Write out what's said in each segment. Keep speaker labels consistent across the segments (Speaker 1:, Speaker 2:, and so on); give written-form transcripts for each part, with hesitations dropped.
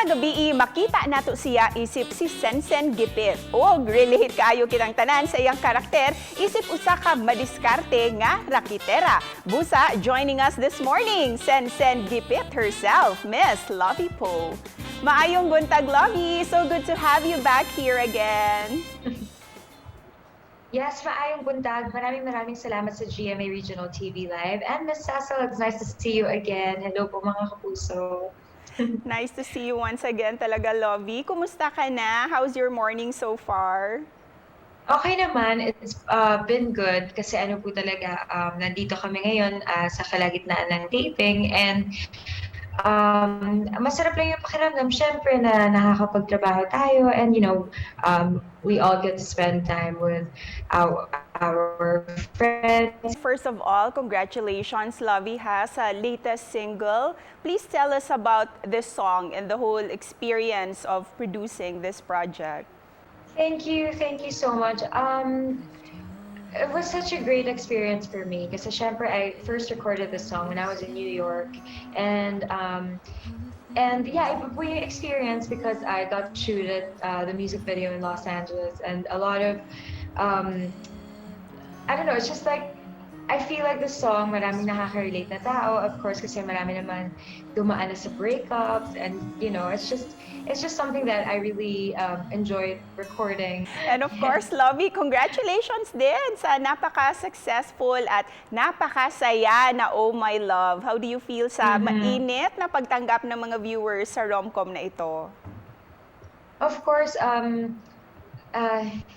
Speaker 1: gabi makita nato siya isip si Sensen Gipit. Og relate kaayo kitang tanan sa iyang karakter isip usa ka madiskarte nga rakitera. Busa joining us this morning, Sensen Gipit herself, Miss Lovie Poe. Maayong buntag, Lovie. So good to have you back here again.
Speaker 2: Yes, maayong buntag. Maraming salamat sa GMA Regional TV Live. And Miss Cecil, it's nice to see you again. Hello po mga kapuso.
Speaker 1: Nice to see you once again talaga, Lovie. Kumusta ka na? How's your morning so far?
Speaker 2: Okay naman, it's been good kasi ano po talaga, nandito kami ngayon sa kalagitnaan ng taping and masarap lang yung pakiramdam, syempre na nakakapagtrabaho tayo and we all get to spend time with our friends.
Speaker 1: First of all, congratulations, Lovie has a latest single. Please tell us about this song and the whole experience of producing this project.
Speaker 2: Thank you so much. It was such a great experience for me kasi syempre I first recorded this song when I was in New York and yeah, iba po yung experience because I got to shoot it, the music video in Los Angeles and a lot of I don't know, it's just like I feel like the song maraming nakaka-relate na tao, of course kasi marami naman dumaan na sa breakups and it's just something that I really enjoyed recording.
Speaker 1: And of course, Lovie, congratulations din sa napaka-successful at napakasaya na Oh My Love. How do you feel sa mainit na pagtanggap ng mga viewers sa rom-com na ito?
Speaker 2: Of course,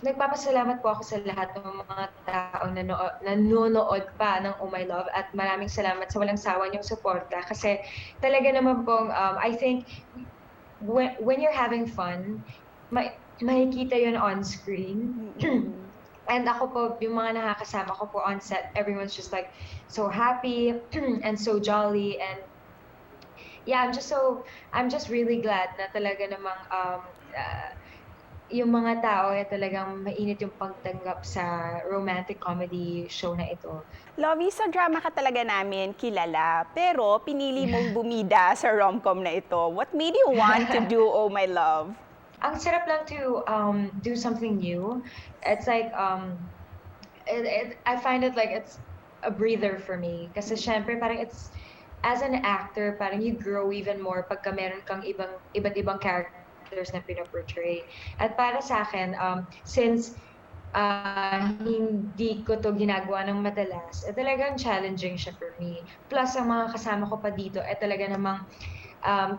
Speaker 2: nagpapasalamat po ako sa lahat ng mga taong nanonood pa ng Oh My Love at maraming salamat sa walang sawa niyong suporta kasi talaga naman pong I think when you're having fun, makikita yun on screen. And ako po, yung mga nakakasama ko po on set, everyone's just like so happy and so jolly and yeah, I'm just really glad na talaga namang yung mga tao ay talagang mainit yung pagtanggap sa romantic comedy show na ito.
Speaker 1: Lovie, sa drama ka talaga namin kilala, pero pinili mong bumida sa rom-com na ito. What made you want to do Oh My Love?
Speaker 2: Ang sarap lang to do something new. It's like I find it like it's a breather for me. Kasi syempre parang it's as an actor, parang you grow even more pagka meron kang iba't ibang characters na pinoportray. At para sa akin, since hindi ko to ginagawa ng madalas, talagang challenging siya for me. Plus, ang mga kasama ko pa dito, talaga namang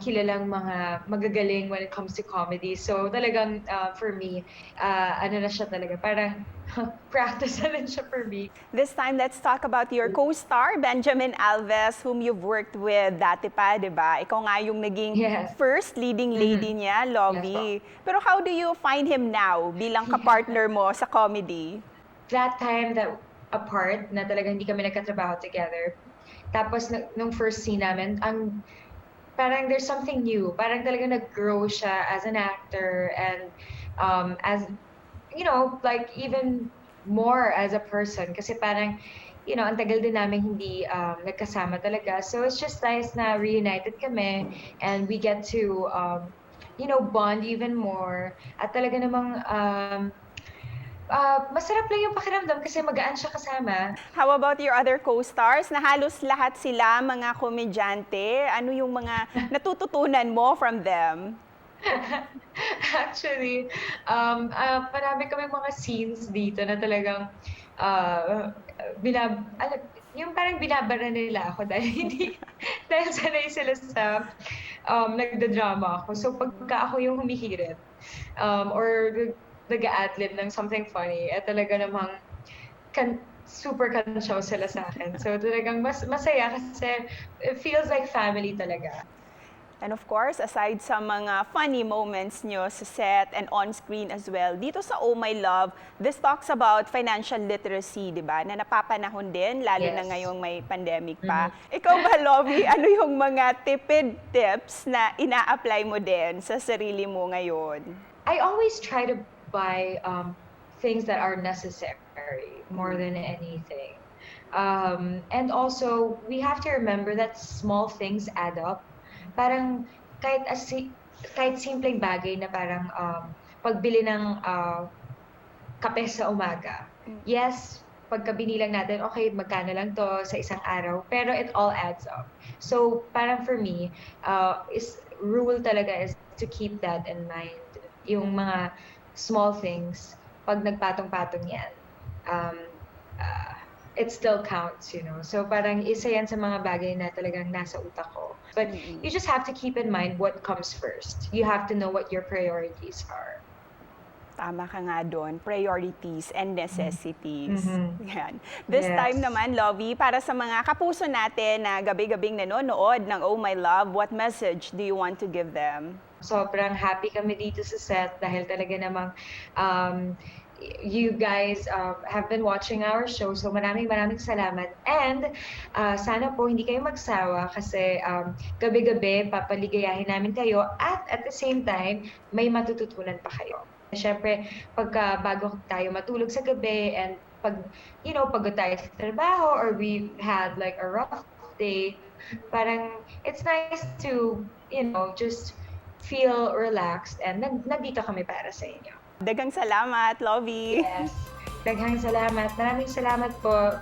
Speaker 2: kilalang mga magagaling when it comes to comedy. So talagang for me, ano na siya talaga, parang practice na rin siya for me.
Speaker 1: This time, let's talk about your co-star, Benjamin Alves, whom you've worked with dati pa, di ba? Ikaw nga yung naging first leading lady niya, Lovie. Pero how do you find him now bilang kapartner mo sa comedy?
Speaker 2: That time that apart, na talagang hindi kami nagkatrabaho together, tapos nung first scene namin, parang there's something new. Parang talaga nag-grow siya as an actor and as like even more as a person kasi parang ang tagal din namin hindi nagkasama talaga, so it's just nice na reunited kami and we get to bond even more at talaga namang masarap lang yung pakiramdam kasi magaan siya kasama.
Speaker 1: How about your other co-stars? Na halos lahat sila mga komedyante. Ano yung mga natututunan mo from them?
Speaker 2: Actually, marami kaming mga scenes dito na talagang yung parang binabara nila ako dahil sanay sila sa nagda-drama ako. So pagka ako yung humihirit or nag-a-adlib ng something funny, talaga namang super kansyaw sila sa akin. So talagang masaya kasi it feels like family talaga.
Speaker 1: And of course, aside sa mga funny moments nyo sa set and on-screen as well, dito sa Oh My Love, this talks about financial literacy, di ba? Na napapanahon din, lalo na ngayong may pandemic pa. Ikaw ba, Lovie, ano yung mga tipid tips na ina-apply mo din sa sarili mo ngayon?
Speaker 2: I always try to buy things that are necessary more than anything. And also, we have to remember that small things add up. Parang kahit kahit simpleng bagay na parang pagbili ng kape sa umaga. Yes, pagka binilang natin, okay, magkano lang to sa isang araw, pero it all adds up. So, parang for me, rule talaga is to keep that in mind. Yung mga small things, pag nagpatong-patong yan, um, uh, it still counts, you know. So, parang isa yan sa mga bagay na talagang nasa utak ko. But you just have to keep in mind what comes first. You have to know what your priorities are.
Speaker 1: Tama ka nga doon, priorities and necessities.
Speaker 2: Mhm.
Speaker 1: Yan. This
Speaker 2: Yes.
Speaker 1: time naman, Lovey, para sa mga kapuso natin na gabi-gabing nanonood ng Oh My Love, what message do you want to give them?
Speaker 2: Sobrang happy kami dito sa set dahil talaga namang you guys have been watching our show. So maraming salamat. And sana po hindi kayo magsawa kasi gabi-gabi papaligayahin namin kayo at the same time may matututunan pa kayo. Siyempre, bago tayo matulog sa gabi and pagod tayo sa trabaho or we've had like a rough day, parang it's nice to, just feel relaxed and nandito kami para sa inyo.
Speaker 1: Daghang salamat, Lovey.
Speaker 2: Yes. Daghang salamat. Maraming salamat po.